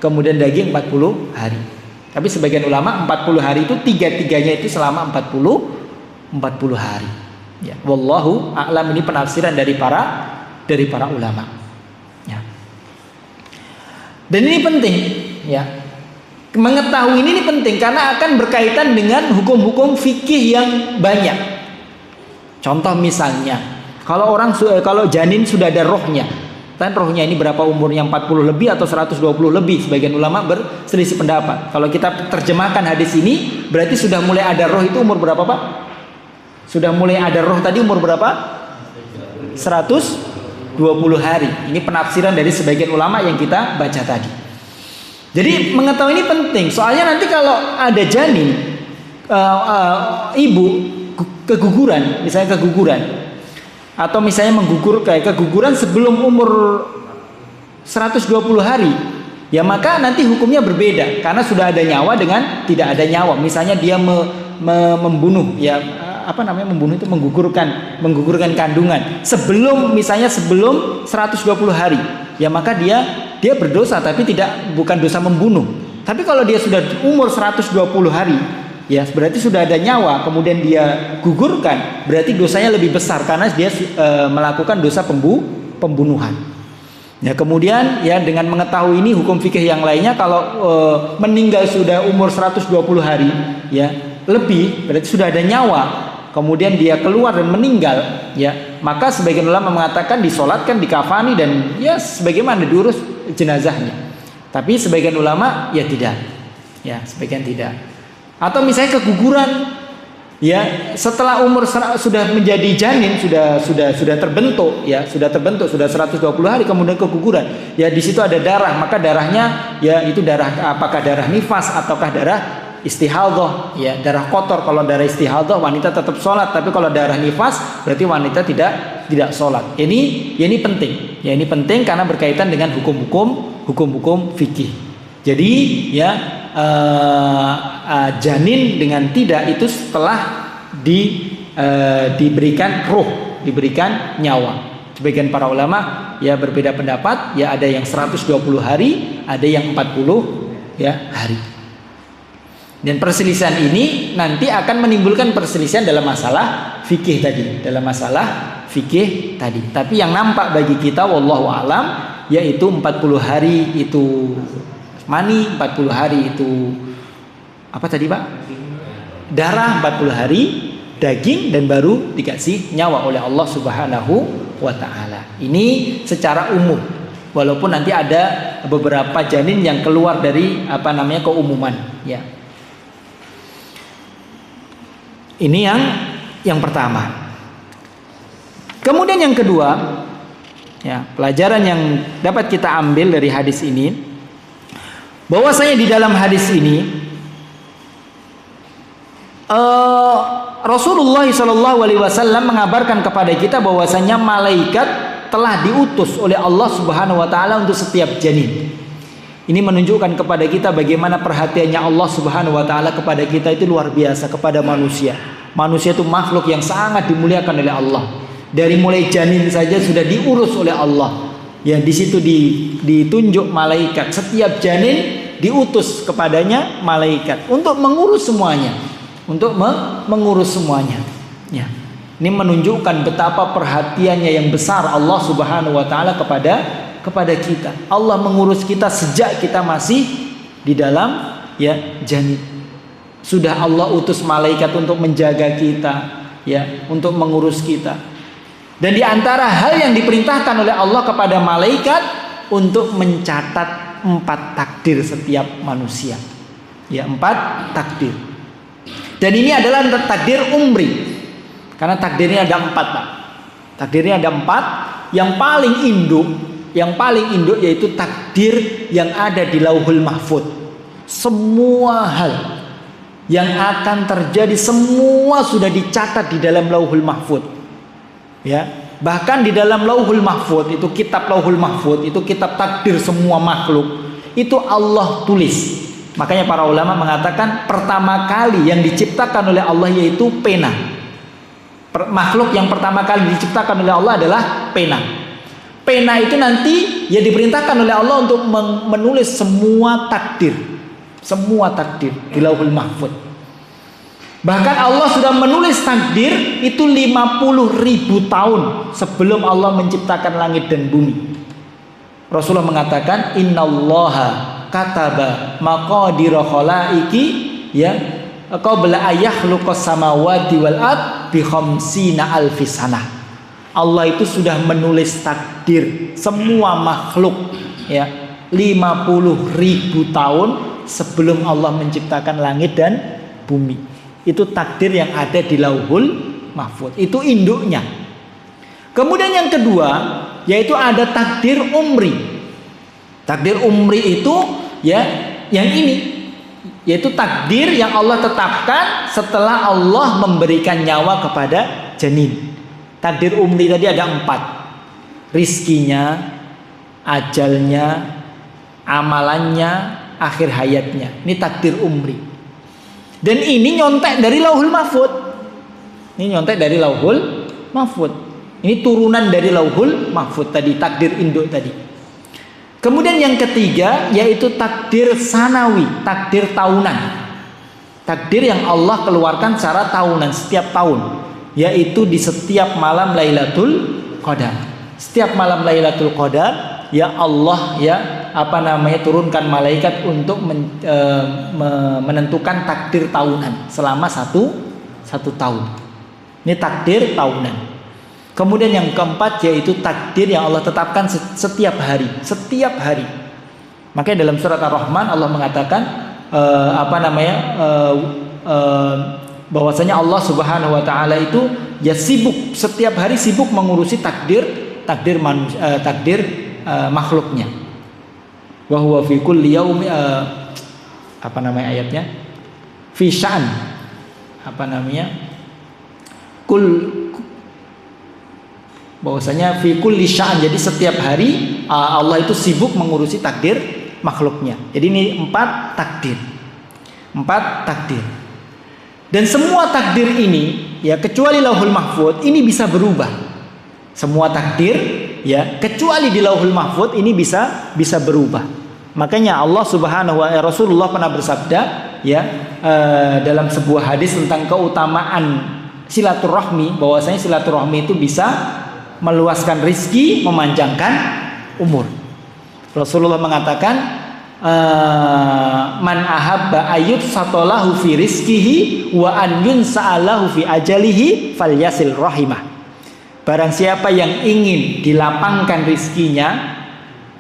kemudian daging 40 hari. Tapi sebagian ulama 40 hari itu tiga-tiganya itu selama 40 hari. Wallahu a'lam, ini penafsiran dari para ulama. Dan ini penting, mengetahui ini penting karena akan berkaitan dengan hukum-hukum fikih yang banyak. Contoh misalnya, kalau janin sudah ada rohnya, kan rohnya ini berapa umurnya, 40 lebih atau 120 lebih, sebagian ulama berselisih pendapat. Kalau kita terjemahkan hadis ini, berarti sudah mulai ada roh itu umur berapa Pak? Sudah mulai ada roh tadi umur berapa? 120 hari. Ini penafsiran dari sebagian ulama yang kita baca tadi. Jadi mengetahui ini penting, soalnya nanti kalau ada janin, ibu keguguran, misalnya keguguran, atau misalnya keguguran sebelum umur 120 hari, maka nanti hukumnya berbeda karena sudah ada nyawa dengan tidak ada nyawa. Misalnya dia membunuh, membunuh itu menggugurkan kandungan sebelum 120 hari, maka dia berdosa, tapi bukan dosa membunuh. Tapi kalau dia sudah umur 120 hari, berarti sudah ada nyawa, kemudian dia gugurkan, berarti dosanya lebih besar karena dia melakukan dosa pembunuhan. Kemudian dengan mengetahui ini hukum fikih yang lainnya, kalau meninggal sudah umur 120 hari lebih, berarti sudah ada nyawa, kemudian dia keluar dan meninggal, maka sebagian ulama mengatakan disolatkan, dikafani, dan sebagaimana diurus jenazahnya. Tapi sebagian ulama tidak, sebagian tidak. Atau misalnya keguguran, setelah umur sudah menjadi janin, sudah terbentuk, sudah 120 hari, kemudian keguguran, di situ ada darah, maka darahnya itu darah, apakah darah nifas ataukah darah istihadhah, ya darah kotor. Kalau darah istihadhah wanita tetap sholat, tapi kalau darah nifas berarti wanita tidak sholat. Ini penting. Ya, ini penting karena berkaitan dengan hukum-hukum fikih. Jadi ya janin dengan tidak itu setelah diberikan ruh, diberikan nyawa. Sebagian para ulama ya berbeda pendapat, ya ada yang 120 hari, ada yang 40 ya hari. Dan perselisihan ini nanti akan menimbulkan perselisihan dalam masalah fikih tadi, Tapi yang nampak bagi kita wallahu alam yaitu 40 hari itu mani, 40 hari itu apa tadi, Pak? Darah, 40 hari daging, dan baru dikasih nyawa oleh Allah Subhanahu wa ta'ala. Ini secara umum. Walaupun nanti ada beberapa janin yang keluar dari keumuman, ya. Ini yang pertama. Kemudian yang kedua, ya, pelajaran yang dapat kita ambil dari hadis ini, bahwasanya di dalam hadis ini Rasulullah SAW mengabarkan kepada kita bahwasanya malaikat telah diutus oleh Allah Subhanahu wa taala untuk setiap janin. Ini menunjukkan kepada kita bagaimana perhatiannya Allah Subhanahu wa taala kepada kita itu luar biasa, kepada manusia. Manusia itu makhluk yang sangat dimuliakan oleh Allah. Dari mulai janin saja sudah diurus oleh Allah. Ya, di situ ditunjuk malaikat. Setiap janin diutus kepadanya malaikat untuk mengurus semuanya. Ya. Ini menunjukkan betapa perhatiannya yang besar Allah Subhanahu wa taala kepada kita. Allah mengurus kita sejak kita masih di dalam ya janin. Sudah Allah utus malaikat untuk menjaga kita, ya, untuk mengurus kita. Dan di antara hal yang diperintahkan oleh Allah kepada malaikat untuk mencatat 4 takdir setiap manusia. Ya, 4 takdir. Dan ini adalah takdir umri. Karena takdirnya ada 4, Pak. Takdirnya ada 4. Yang paling induk yaitu takdir yang ada di Lauhul Mahfuz. Semua hal yang akan terjadi semua sudah dicatat di dalam Lauhul Mahfuz. Ya, bahkan di dalam Lauhul Mahfuz itu, kitab Lauhul Mahfuz itu kitab takdir semua makhluk. Itu Allah tulis. Makanya para ulama mengatakan pertama kali yang diciptakan oleh Allah yaitu pena. Makhluk yang pertama kali diciptakan oleh Allah adalah pena. Pena itu nanti ya diperintahkan oleh Allah untuk menulis semua takdir di Lauhul Mahfuz. Bahkan Allah sudah menulis takdir itu 50.000 tahun sebelum Allah menciptakan langit dan bumi. Rasulullah mengatakan innallaha kataba maqadira khalaiki ya qabla ayakhluqas samawati wal ard bi khamsina alfi sanah. Allah itu sudah menulis takdir semua makhluk ya 50.000 tahun sebelum Allah menciptakan langit dan bumi. Itu takdir yang ada di Lauhul Mahfuz. Itu induknya. Kemudian yang kedua yaitu ada takdir umri. Takdir umri itu ya yang ini, yaitu takdir yang Allah tetapkan setelah Allah memberikan nyawa kepada janin. Takdir umri tadi ada 4. Rizkinya, ajalnya, amalannya, akhir hayatnya. Ini takdir umri. Dan ini nyontek dari Lauhul Mahfuz. Ini turunan dari Lauhul Mahfuz tadi, takdir induk tadi. Kemudian yang ketiga yaitu takdir sanawi, takdir tahunan. Takdir yang Allah keluarkan secara tahunan, setiap tahun, yaitu di setiap malam Lailatul Qadar. Setiap malam Lailatul Qadar ya Allah ya turunkan malaikat untuk menentukan takdir tahunan selama satu tahun. Ini takdir tahunan. Kemudian yang keempat yaitu takdir yang Allah tetapkan setiap hari. Makanya dalam surat Ar-Rahman Allah mengatakan bahwasanya Allah Subhanahu wa taala itu ya setiap hari sibuk mengurusi takdir makhluknya. Wa huwa fi kulli yaumi ayatnya? fi sya'an, apa namanya, bahwasanya fi kulli sya'an, jadi setiap hari Allah itu sibuk mengurusi takdir makhluknya. Jadi ini 4 takdir. Dan semua takdir ini ya, kecuali Lauhul Mahfuz, ini bisa berubah. Semua takdir ya, kecuali di Lauhul Mahfuz ini bisa berubah. Makanya Allah Subhanahu wa Rasulullah pernah bersabda ya, dalam sebuah hadis tentang keutamaan silaturahmi, bahwasanya silaturahmi itu bisa meluaskan rizki, memanjangkan umur. Rasulullah mengatakan, man ahabba ayyub satolahu fi rizkihi wa an yunsa'alahu fi ajalihi falyasil rahimah. Barang siapa yang ingin dilapangkan rizkinya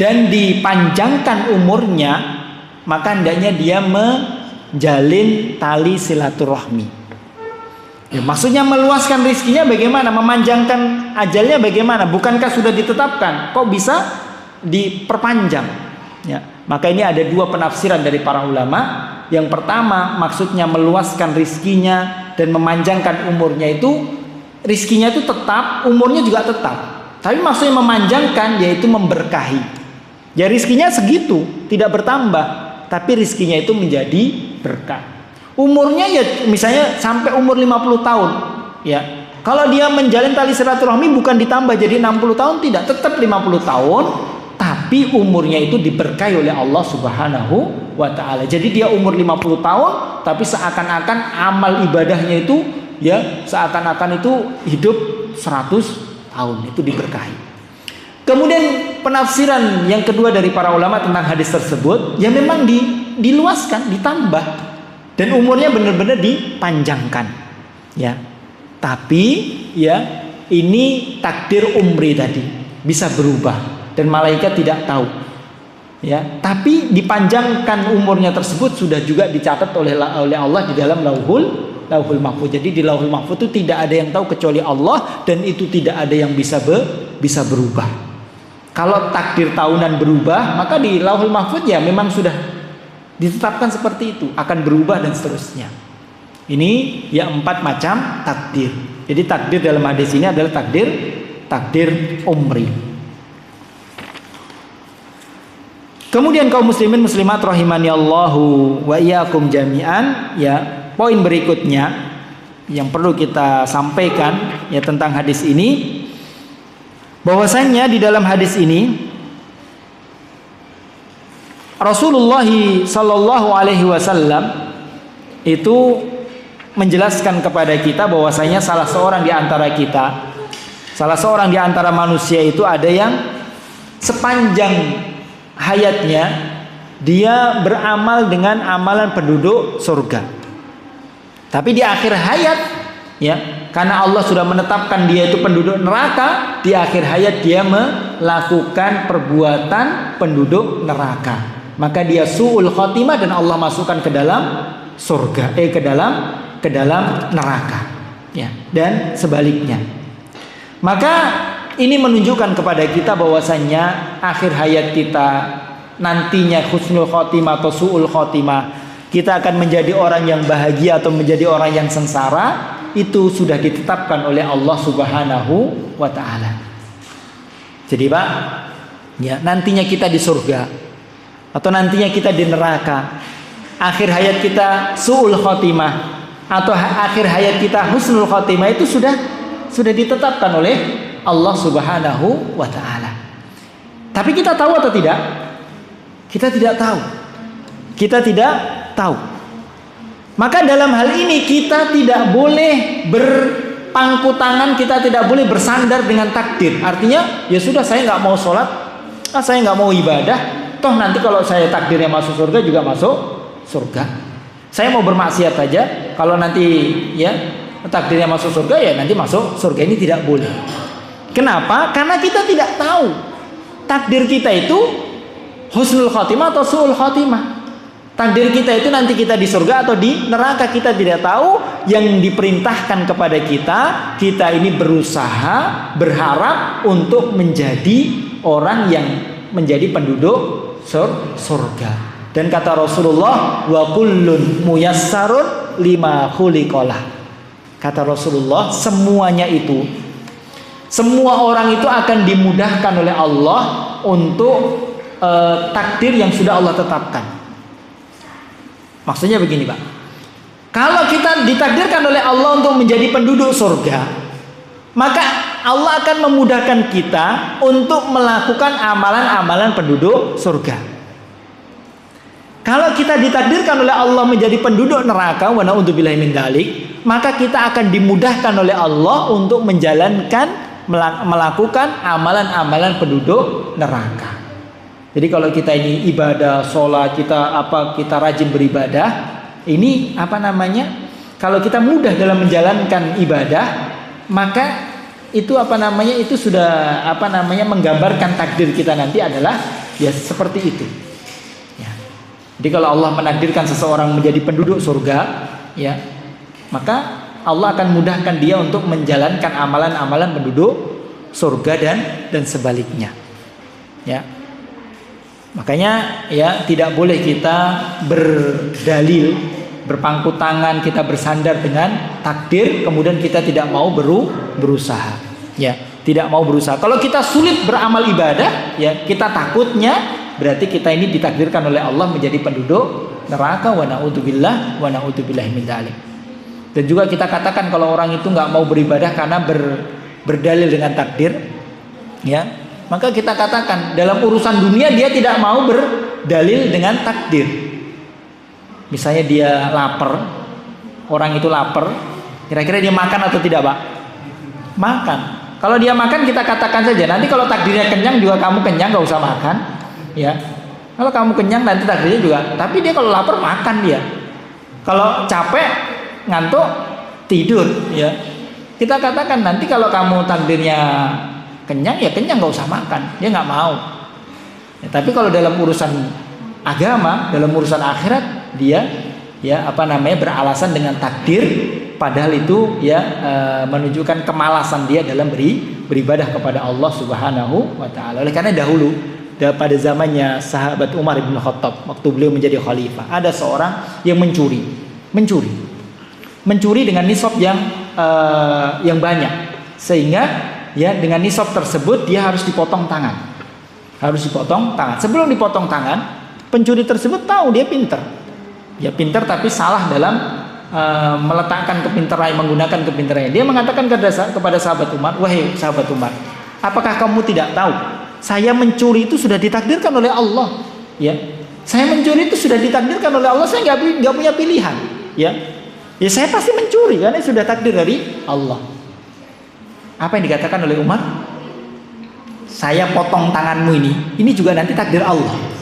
dan dipanjangkan umurnya, maka hendaknya dia menjalin tali silaturahmi. Ya, maksudnya meluaskan rizkinya bagaimana? Memanjangkan ajalnya bagaimana? Bukankah sudah ditetapkan? Kok bisa diperpanjang? Ya, maka ini ada 2 penafsiran dari para ulama. Yang pertama, maksudnya meluaskan rizkinya dan memanjangkan umurnya itu, rizkinya itu tetap, umurnya juga tetap. Tapi maksudnya memanjangkan yaitu memberkahi. Ya rizkinya segitu, tidak bertambah, tapi rizkinya itu menjadi berkah. Umurnya ya misalnya sampai umur 50 tahun. Ya, kalau dia menjalin tali silaturahmi bukan ditambah jadi 60 tahun, tidak, tetap 50 tahun. Tapi umurnya itu diberkahi oleh Allah Subhanahu wa ta'ala. Jadi dia umur 50 tahun, tapi seakan-akan amal ibadahnya itu ya, seakan-akan itu hidup 100 tahun, itu diberkahi. Kemudian penafsiran yang kedua dari para ulama tentang hadis tersebut, ya memang diluaskan, ditambah, dan umurnya benar-benar dipanjangkan. Ya. Tapi ya ini takdir umri tadi bisa berubah. Dan malaikat tidak tahu, ya. Tapi dipanjangkan umurnya tersebut sudah juga dicatat oleh Allah di dalam Lauhul Mahfuz. Jadi di Lauhul Mahfuz itu tidak ada yang tahu kecuali Allah, dan itu tidak ada yang bisa berubah. Kalau takdir tahunan berubah, maka di Lauhul Mahfuz ya memang sudah ditetapkan seperti itu, akan berubah dan seterusnya. Ini ya 4 macam takdir. Jadi takdir dalam hadis ini adalah takdir umri. Kemudian kaum muslimin muslimat rahimani Allahu wa iyyakum jami'an, ya, poin berikutnya yang perlu kita sampaikan ya tentang hadis ini, bahwasanya di dalam hadis ini Rasulullah sallallahu alaihi wasallam itu menjelaskan kepada kita bahwasanya salah seorang di antara manusia itu ada yang sepanjang hayatnya dia beramal dengan amalan penduduk surga. Tapi di akhir hayat ya, karena Allah sudah menetapkan dia itu penduduk neraka, di akhir hayat dia melakukan perbuatan penduduk neraka. Maka dia su'ul khotimah dan Allah masukkan ke dalam surga, ke dalam neraka. Ya, dan sebaliknya. Maka ini menunjukkan kepada kita bahwasannya akhir hayat kita nantinya husnul khotimah atau su'ul khotimah, kita akan menjadi orang yang bahagia atau menjadi orang yang sengsara, itu sudah ditetapkan oleh Allah Subhanahu wa ta'ala. Jadi Pak, ya, nantinya kita di surga atau nantinya kita di neraka, akhir hayat kita su'ul khotimah atau akhir hayat kita husnul khotimah, itu sudah ditetapkan oleh Allah Subhanahu wa ta'ala. Tapi kita tahu atau tidak? Kita tidak tahu. Maka dalam hal ini kita tidak boleh berpangku tangan, kita tidak boleh bersandar dengan takdir. Artinya ya sudah, saya nggak mau sholat, saya nggak mau ibadah, toh nanti kalau saya takdirnya masuk surga juga masuk surga. Saya mau bermaksiat saja, kalau nanti ya takdirnya masuk surga ya nanti masuk surga. Ini tidak boleh. Kenapa? Karena kita tidak tahu takdir kita itu husnul khotimah atau su'ul khotimah. Takdir kita itu nanti kita di surga atau di neraka, kita tidak tahu. Yang diperintahkan kepada kita ini berusaha, berharap untuk menjadi orang yang menjadi penduduk surga. Dan kata Rasulullah, wa kullun muyassarun lima khuliqalah. Kata Rasulullah, semuanya itu, semua orang itu akan dimudahkan oleh Allah untuk takdir yang sudah Allah tetapkan. Maksudnya begini, Pak. Kalau kita ditakdirkan oleh Allah untuk menjadi penduduk surga, maka Allah akan memudahkan kita untuk melakukan amalan-amalan penduduk surga. Kalau kita ditakdirkan oleh Allah menjadi penduduk neraka, wa na'udzubillahi min dzalik, maka kita akan dimudahkan oleh Allah untuk melakukan amalan-amalan penduduk neraka. Jadi kalau kita ini ibadah, sholat, kita rajin beribadah, ini kalau kita mudah dalam menjalankan ibadah, maka itu itu sudah menggambarkan takdir kita nanti adalah ya seperti itu. Ya. Jadi kalau Allah menakdirkan seseorang menjadi penduduk surga, ya, maka Allah akan mudahkan dia untuk menjalankan amalan-amalan penduduk surga dan sebaliknya. Ya. Makanya ya tidak boleh kita berdalil, berpangku tangan, kita bersandar dengan takdir, kemudian kita tidak mau berusaha. Ya, tidak mau berusaha. Kalau kita sulit beramal ibadah, ya kita takutnya berarti kita ini ditakdirkan oleh Allah menjadi penduduk neraka, wa na'udzubillahi min dzalik. Dan juga kita katakan kalau orang itu nggak mau beribadah karena berdalil dengan takdir, ya, maka kita katakan dalam urusan dunia dia tidak mau berdalil dengan takdir. Misalnya dia lapar, orang itu lapar, kira-kira dia makan atau tidak, Pak? Makan. Kalau dia makan kita katakan saja, nanti kalau takdirnya kenyang juga kamu kenyang, gak usah makan, ya. Kalau kamu kenyang nanti takdirnya juga. Tapi dia kalau lapar makan dia. Kalau capek, ngantuk, tidur, ya. Kita katakan nanti kalau kamu takdirnya kenyang, ya kenyang, gak usah makan. Dia nggak mau. Ya, tapi kalau dalam urusan agama, dalam urusan akhirat, dia ya beralasan dengan takdir, padahal itu ya menunjukkan kemalasan dia dalam beribadah kepada Allah Subhanahu wa taala. Oleh karena dahulu pada zamannya sahabat Umar bin Khattab, waktu beliau menjadi khalifah, ada seorang yang mencuri dengan nisab yang banyak, sehingga ya dengan nisab tersebut dia harus dipotong tangan. Sebelum dipotong tangan, pencuri tersebut tahu dia pintar. Ya pintar tapi salah dalam meletakkan kepintaran, menggunakan kepintarannya. Dia mengatakan kepada sahabat Umar, "Wahai sahabat Umar, apakah kamu tidak tahu saya mencuri itu sudah ditakdirkan oleh Allah?" Ya. Saya mencuri itu sudah ditakdirkan oleh Allah, saya nggak punya pilihan. Ya. Ya saya pasti mencuri karena sudah takdir dari Allah. Apa yang dikatakan oleh Umar? Saya potong tanganmu ini juga nanti takdir Allah.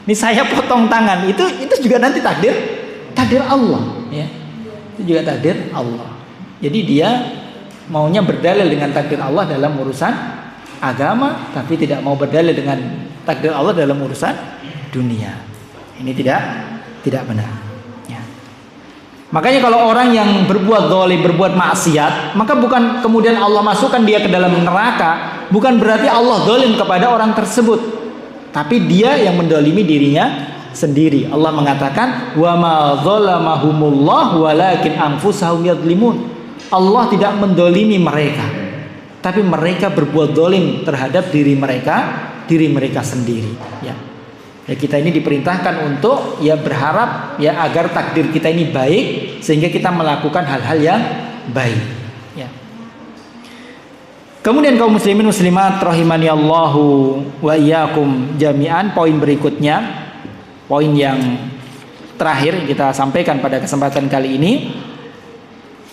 Ini saya potong tangan itu juga nanti takdir Allah, ya. Itu juga takdir Allah. Jadi dia maunya berdalil dengan takdir Allah dalam urusan agama, tapi tidak mau berdalil dengan takdir Allah dalam urusan dunia. Ini tidak benar. Makanya kalau orang yang berbuat zalim, berbuat maksiat, maka bukan kemudian Allah masukkan dia ke dalam neraka, bukan berarti Allah zalim kepada orang tersebut, tapi dia yang mendolimi dirinya sendiri. Allah mengatakan, "Wa ma zalamahumullah walakin anfusahum yadzlimun." Allah tidak mendolimi mereka, tapi mereka berbuat zalim terhadap diri mereka sendiri. Ya kita ini diperintahkan untuk ya berharap ya agar takdir kita ini baik sehingga kita melakukan hal-hal yang baik. Ya. Kemudian kaum muslimin muslimat rahimani Allahu wa iyyakum jami'an, poin berikutnya, poin yang terakhir kita sampaikan pada kesempatan kali ini,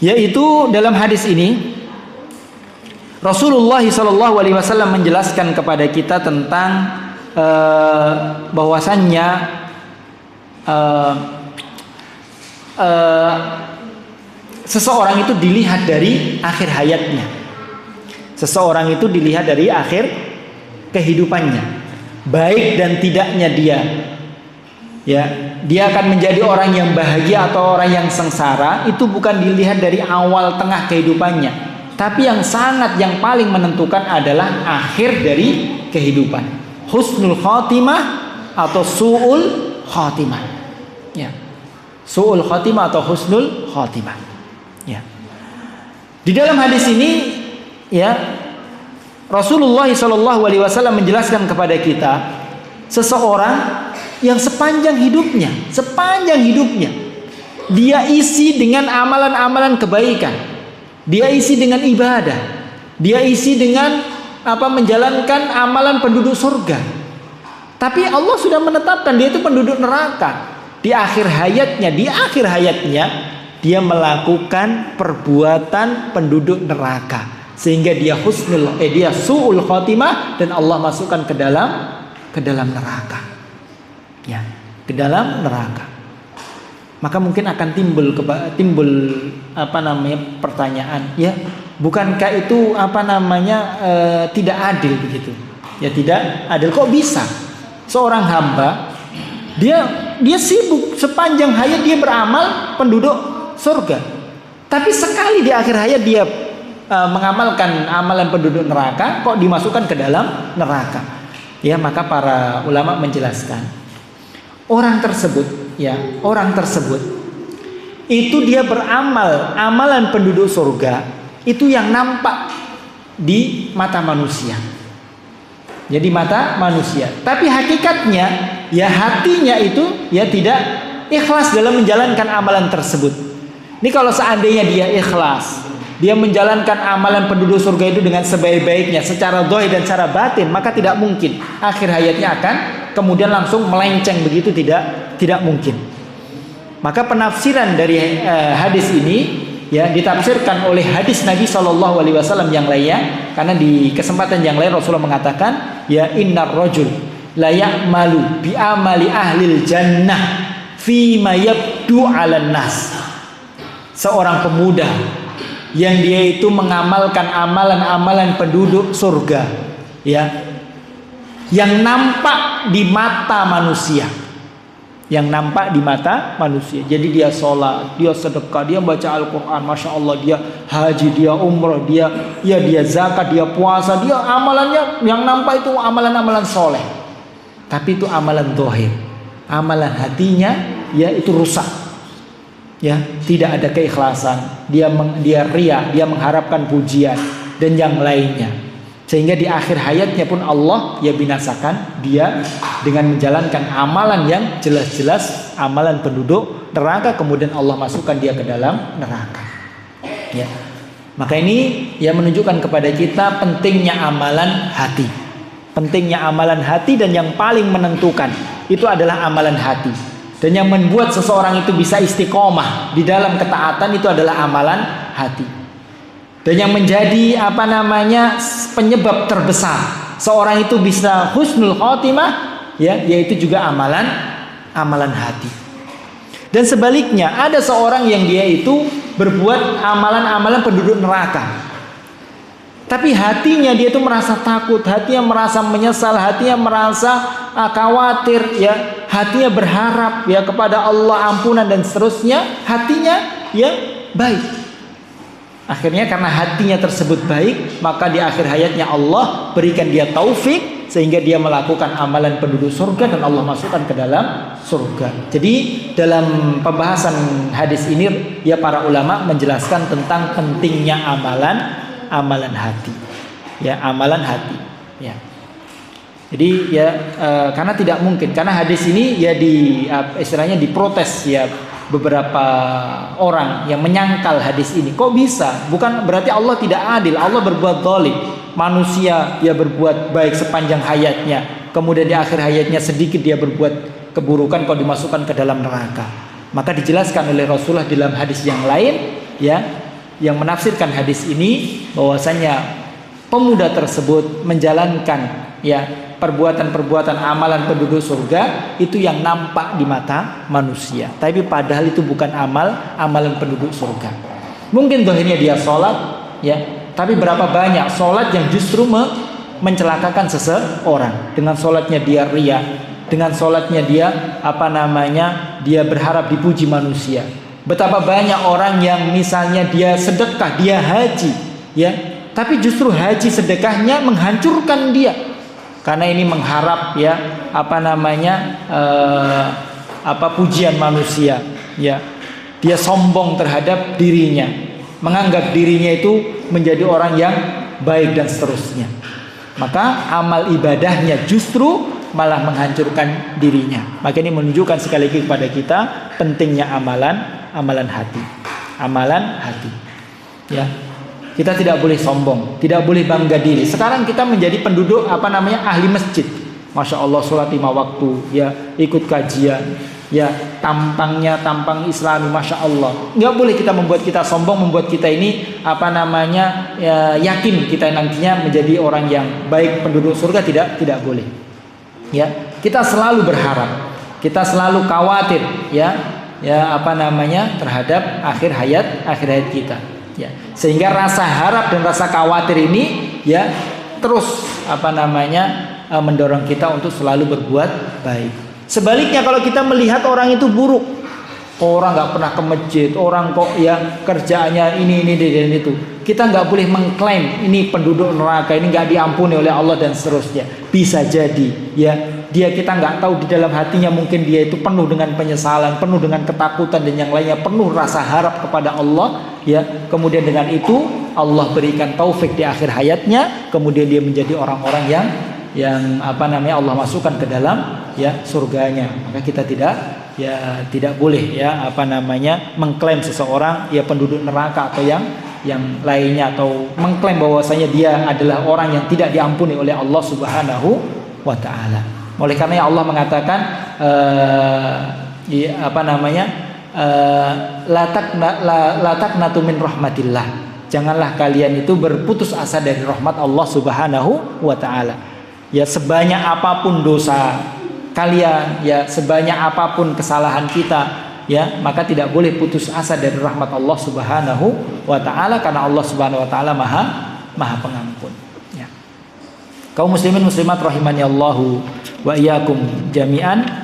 yaitu dalam hadis ini Rasulullah SAW menjelaskan kepada kita tentang bahwasannya seseorang itu dilihat dari akhir hayatnya. Seseorang itu dilihat dari akhir kehidupannya, baik dan tidaknya dia. Ya, dia akan menjadi orang yang bahagia atau orang yang sengsara itu bukan dilihat dari awal tengah kehidupannya, tapi yang paling menentukan adalah akhir dari kehidupan. Husnul khatimah atau su'ul khatimah. Ya. su'ul khotimah atau husnul khotimah. Ya. Di dalam hadis ini ya Rasulullah SAW menjelaskan kepada kita seseorang yang sepanjang hidupnya dia isi dengan amalan-amalan kebaikan, dia isi dengan ibadah, dia isi dengan menjalankan amalan penduduk surga. Tapi Allah sudah menetapkan dia itu penduduk neraka. Di akhir hayatnya dia melakukan perbuatan penduduk neraka sehingga dia su'ul khotimah dan Allah masukkan ke dalam neraka. Ya, ke dalam neraka. Maka mungkin akan timbul pertanyaan, ya, bukankah itu tidak adil begitu? Ya, tidak adil. Kok bisa seorang hamba dia sibuk sepanjang hayat dia beramal penduduk surga, tapi sekali di akhir hayat dia mengamalkan amalan penduduk neraka, kok dimasukkan ke dalam neraka? Ya, maka para ulama menjelaskan orang tersebut itu dia beramal amalan penduduk surga itu yang nampak di mata manusia. Jadi mata manusia, tapi hakikatnya ya hatinya itu ya tidak ikhlas dalam menjalankan amalan tersebut. Ini kalau seandainya dia ikhlas, dia menjalankan amalan penduduk surga itu dengan sebaik-baiknya secara zahir dan secara batin, maka tidak mungkin akhir hayatnya akan kemudian langsung melenceng begitu, tidak mungkin. Maka penafsiran dari hadis ini ya ditafsirkan oleh hadis Nabi SAW yang lainnya, karena di kesempatan yang lain Rasulullah mengatakan ya innar rajul la ya'malu bi amali ahlil jannah fi ma yabdu 'alan nas. Seorang pemuda yang dia itu mengamalkan amalan-amalan penduduk surga ya yang nampak di mata manusia. Jadi dia sholat, dia sedekah, dia baca Al-Quran, Masya Allah, dia haji, dia umrah, dia zakat, dia puasa, dia amalannya yang nampak itu amalan-amalan soleh. Tapi itu amalan zahir, amalan hatinya ya itu rusak, ya tidak ada keikhlasan, dia ria, dia mengharapkan pujian dan yang lainnya. Sehingga di akhir hayatnya pun Allah ya binasakan dia dengan menjalankan amalan yang jelas-jelas amalan penduduk neraka, kemudian Allah masukkan dia ke dalam neraka. Ya. Maka ini ya menunjukkan kepada kita pentingnya amalan hati. Pentingnya amalan hati, dan yang paling menentukan itu adalah amalan hati. Dan yang membuat seseorang itu bisa istiqomah di dalam ketaatan itu adalah amalan hati. Dan yang menjadi penyebab terbesar seorang itu bisa husnul khotimah ya yaitu juga amalan hati. Dan sebaliknya ada seorang yang dia itu berbuat amalan-amalan penduduk neraka, tapi hatinya dia itu merasa takut, hatinya merasa menyesal, hatinya merasa khawatir ya, hatinya berharap ya kepada Allah ampunan dan seterusnya, hatinya ya baik. Akhirnya karena hatinya tersebut baik, maka di akhir hayatnya Allah berikan dia taufik sehingga dia melakukan amalan penduduk surga dan Allah masukkan ke dalam surga. Jadi dalam pembahasan hadis ini ya para ulama menjelaskan tentang pentingnya amalan hati. Ya, amalan hati. Ya. Jadi ya karena tidak mungkin, karena hadis ini ya istilahnya diprotes ya beberapa orang yang menyangkal hadis ini. Kok bisa? Bukan berarti Allah tidak adil, Allah berbuat zalim. Manusia dia berbuat baik sepanjang hayatnya, kemudian di akhir hayatnya sedikit dia berbuat keburukan, kok dimasukkan ke dalam neraka. Maka dijelaskan oleh Rasulullah dalam hadis yang lain ya, yang menafsirkan hadis ini bahwasanya pemuda tersebut menjalankan ya perbuatan-perbuatan amalan penduduk surga itu yang nampak di mata manusia, tapi padahal itu bukan amalan penduduk surga. Mungkin zahirnya dia sholat ya, tapi berapa banyak sholat yang justru mencelakakan seseorang. Dengan sholatnya dia ria, dengan sholatnya dia dia berharap dipuji manusia. Betapa banyak orang yang misalnya dia sedekah, dia haji ya, tapi justru haji sedekahnya menghancurkan dia. Karena ini mengharap ya pujian manusia, ya. Dia sombong terhadap dirinya, menganggap dirinya itu menjadi orang yang baik dan seterusnya. Maka amal ibadahnya justru malah menghancurkan dirinya. Maka ini menunjukkan sekali lagi kepada kita pentingnya amalan hati. Amalan hati. Ya. Kita tidak boleh sombong, tidak boleh bangga diri. Sekarang kita menjadi penduduk ahli masjid. Masya Allah, sholat 5 waktu, ya, ikut kajian, ya, tampangnya tampang Islami, masya Allah. Nggak boleh kita membuat kita sombong, membuat kita ini ya, yakin kita nantinya menjadi orang yang baik, penduduk surga. Tidak boleh. Ya, kita selalu berharap, kita selalu khawatir, ya, terhadap akhir hayat kita. Ya, sehingga rasa harap dan rasa khawatir ini, ya, terus mendorong kita untuk selalu berbuat baik. Sebaliknya kalau kita melihat orang itu buruk, orang nggak pernah ke masjid, orang kok ya kerjaannya ini dan itu, kita nggak boleh mengklaim ini penduduk neraka, ini nggak diampuni oleh Allah dan seterusnya. Bisa jadi, ya, kita nggak tahu di dalam hatinya mungkin dia itu penuh dengan penyesalan, penuh dengan ketakutan dan yang lainnya, penuh rasa harap kepada Allah, ya. Kemudian dengan itu Allah berikan taufik di akhir hayatnya, kemudian dia menjadi orang-orang yang Allah masukkan ke dalam, ya, surganya. Maka kita tidak boleh, ya, mengklaim seseorang ya penduduk neraka atau yang lainnya, atau mengklaim bahwasanya dia adalah orang yang tidak diampuni oleh Allah Subhanahu wa taala. Oleh karena Allah mengatakan la taqnatu min rahmatillah. Janganlah kalian itu berputus asa dari rahmat Allah Subhanahu wa taala. Ya, sebanyak apapun dosa kalian, ya, sebanyak apapun kesalahan kita, ya, maka tidak boleh putus asa dari rahmat Allah Subhanahu wa taala, karena Allah Subhanahu wa taala Maha Pengampun, ya. Kaum muslimin muslimat rahimani Allahu wa iyyakum jami'an.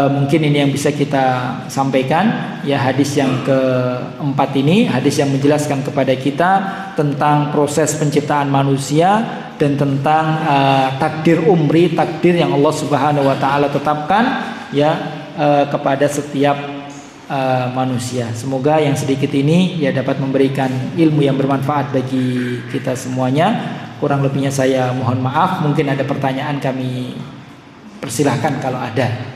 Mungkin ini yang bisa kita sampaikan, ya, hadis yang keempat ini, hadis yang menjelaskan kepada kita tentang proses penciptaan manusia dan tentang takdir umri, takdir yang Allah Subhanahu wa taala tetapkan, ya, kepada setiap manusia. Semoga yang sedikit ini, ya, dapat memberikan ilmu yang bermanfaat bagi kita semuanya. Kurang lebihnya saya mohon maaf. Mungkin ada pertanyaan, kami persilahkan kalau ada.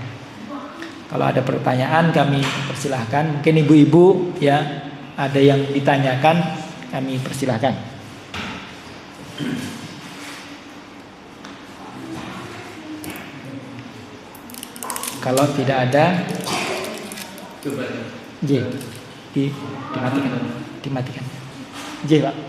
Kalau ada pertanyaan kami persilahkan. Mungkin ibu-ibu, ya, ada yang ditanyakan, kami persilahkan. Kalau tidak ada, dimatikan. Pak.